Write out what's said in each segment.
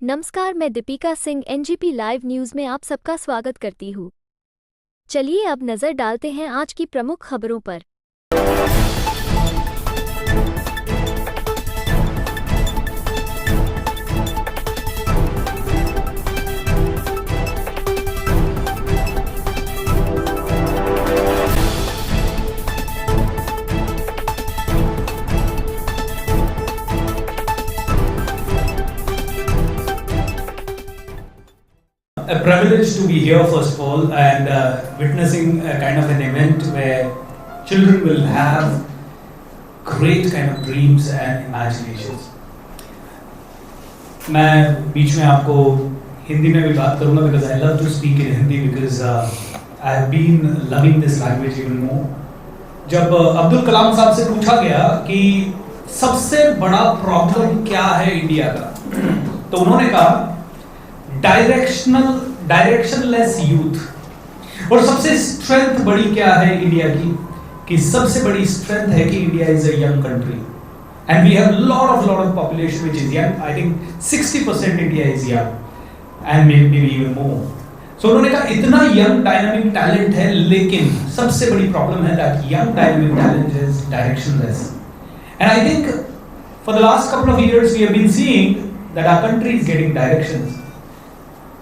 नमस्कार, मैं Deepika Singh NGP live news में आप सबका स्वागत करती हूँ। चलिए अब नजर डालते हैं आज की प्रमुख खबरों पर। A privilege to be here first of all and witnessing a kind of an event where children will have great kind of dreams and imaginations. मैं बीच में आपको हिंदी में भी बात करूँगा because I love to speak in Hindi because I have been loving this language even more. जब अब्दुल कलाम साहब से पूछा गया कि सबसे बड़ा प्रॉब्लम क्या है इंडिया का, तो उन्होंने कहा डायरेक्शनलेस यूथ। और सबसे स्ट्रेंथ बड़ी क्या है इंडिया की, कि सबसे बड़ी स्ट्रेंथ है कि India is a young country and we have lot of population which is young. I think 60% India is young and may be even more. So उन्होंने कहा इतना यंग डायनामिक टैलेंट है, लेकिन सबसे बड़ी प्रॉब्लम है that young dynamic talent is directionless. And I think for the last couple of years we have been seeing that our country is getting directions.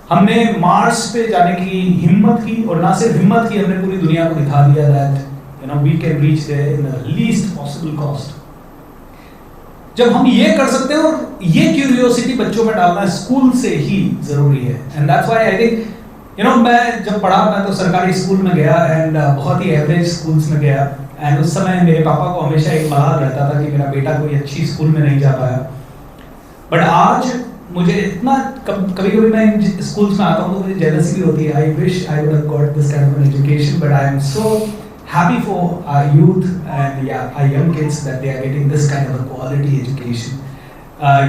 हमने Mars पे जाने की हिम्मत की, और ना सिर्फ हिम्मत की, हमने पूरी दुनिया को दिखा दिया that we can reach there in the least possible cost. जब हम ये कर सकते हैं, और ये क्यूरियोसिटी बच्चों में डालना स्कूल से ही जरूरी है। And that's why I think मैं जब पढ़ा, मैं तो सरकारी स्कूल में गया एंड बहुत ही एवरेज स्कूल्स में गया। एंड उस समय मेरे पापा को हमेशा एक मलाल रहता था कि मेरा बेटा कोई अच्छी स्कूल में नहीं जा पाया। बट आज मुझे इतना कभी कभी मैं स्कूल्स में आता हूँ तो मुझे जेलसी भी होती है। I wish I would have got this kind of an education, but I am so happy for our youth and our young kids that they are getting this kind of a quality education.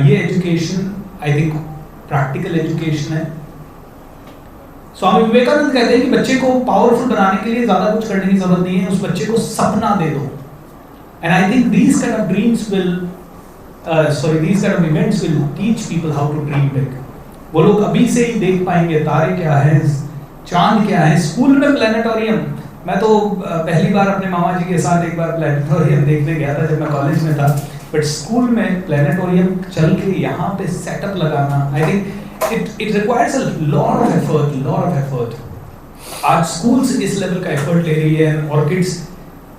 ये education I think practical education है। स्वामी विवेकानंद कहते हैं कि बच्चे को powerful बनाने के लिए ज्यादा कुछ करने की जरूरत नहीं है, उस बच्चे को सपना दे दो। And I think these kind of dreams will these kind of events will teach people how to dream big. वो लोग अभी से ही देख पाएंगे तारे क्या है, चांद क्या है। स्कूल में प्लेनेटोरियम, मैं तो पहली बार अपने मामा जी के साथ एक बार प्लेनेटोरियम देखने गया था जब मैं कॉलेज में था। बट स्कूल में प्लेनेटोरियम चल के यहाँ पे सेटअप लगाना, I think it requires a lot of effort. आज स्कूल्स इस लेवल का एफर्ट ले रही है। Orchids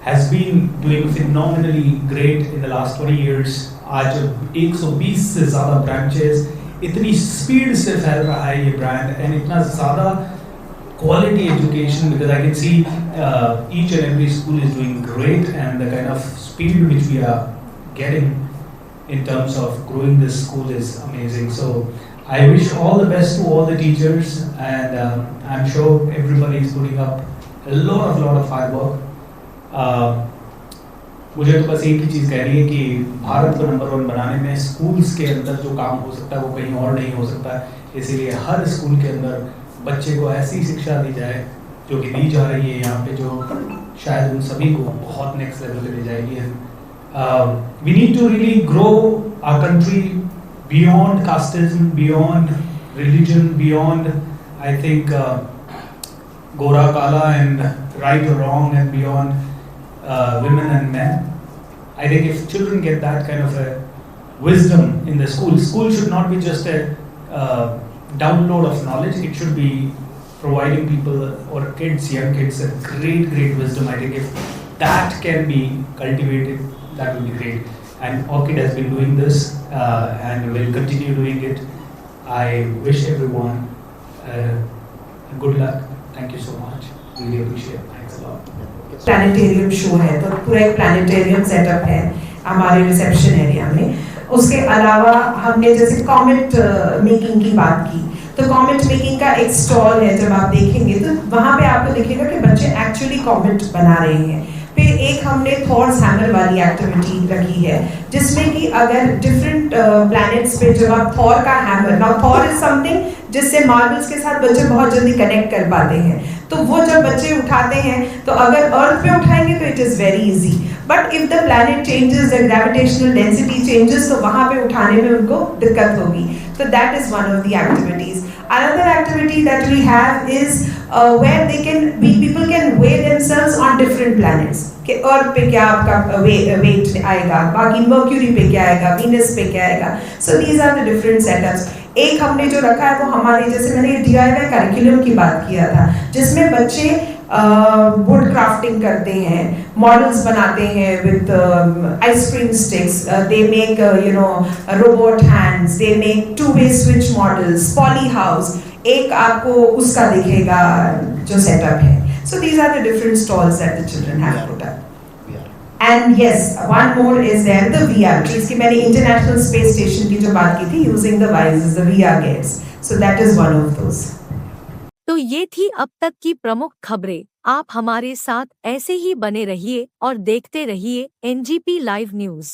has been doing phenomenally great in the last 20 years. आज 120 से ज़्यादा ब्रांचेस, इतनी स्पीड से फैल रहा है ये ब्रांड, एंड इतना ज़्यादा quality education, because I can see each and every school is doing great, and the kind of speed which we are getting in terms of growing this school is amazing. So I wish all the best to all the teachers, and I'm sure everybody is putting up a lot of hard work. मुझे तो बस एक ही चीज़ कह रही है कि भारत को number 1 बनाने में स्कूल्स के अंदर जो काम हो सकता है वो कहीं और नहीं हो सकता है। इसीलिए हर स्कूल के अंदर बच्चे को ऐसी शिक्षा दी जाए जो कि दी जा रही है यहाँ पे, जो शायद उन सभी को बहुत नेक्स्ट लेवल पे ले जाएगी। We need to really grow our country beyond casteism, beyond religion, beyond I think गोरा काला एंड राइट और wrong, and beyond women and men. I think if children get that kind of a wisdom in the school should not be just a download of knowledge. It should be providing people or kids, young kids, a great wisdom. I think if that can be cultivated, that will be great. And Orchid has been doing this and will continue doing it. I wish everyone good luck. Thank you so much. Really appreciate it. Thanks a lot. Planetarium show है, तो पूरा एक planetarium setup है हमारे reception area में। उसके अलावा हमने जैसे कॉमेट मेकिंग की बात की, तो कॉमेट मेकिंग का एक स्टॉल है। जब आप देखेंगे तो वहाँ पे आपको दिखेगा कि बच्चे एक्चुअली कॉमेट बना रहे हैं। फिर एक हमने थॉर्स हैमर वाली एक्टिविटी रखी है, जिसमें कि अगर डिफरेंट प्लैनेट्स पे जब आप थॉर का hammer, now Thor is something जिससे मार्बल्स के साथ बच्चे बहुत जल्दी कनेक्ट कर पाते हैं, तो वो जब बच्चे उठाते हैं तो अगर अर्थ पे उठाएंगे तो it is very easy, but if the planet changes, the gravitational density changes, तो वहां पे उठाने में उनको दिक्कत होगी. So that is one of the activities. Another activity that we have is where people can weigh themselves on different planets. कि अर्थ पे क्या आपका वेट आएगा, बाकी मर्क्यूरी पे क्या आएगा, वीनस पे क्या आएगा. So these are the different setups. एक हमने जो रखा है वो हमारे, जैसे मैंने DIY करिकुलम की बात किया था, जिसमें बच्चे वुड क्राफ्टिंग करते हैं, मॉडल्स बनाते हैं with ice cream sticks, they make robot hands, they make two-way switch models, poly house. एक आपको उसका दिखेगा जो सेटअप है. So these are the different stalls that the children have put up. And yes, one more is there, the VR. जिसकी मैंने international space station की जो बात की थी, using the WISE, the VR gates. So that is one of those. तो ये थी अब तक की प्रमुख खबरें. आप हमारे साथ ऐसे ही बने रहिए और देखते रहिए NGP लाइव न्यूज.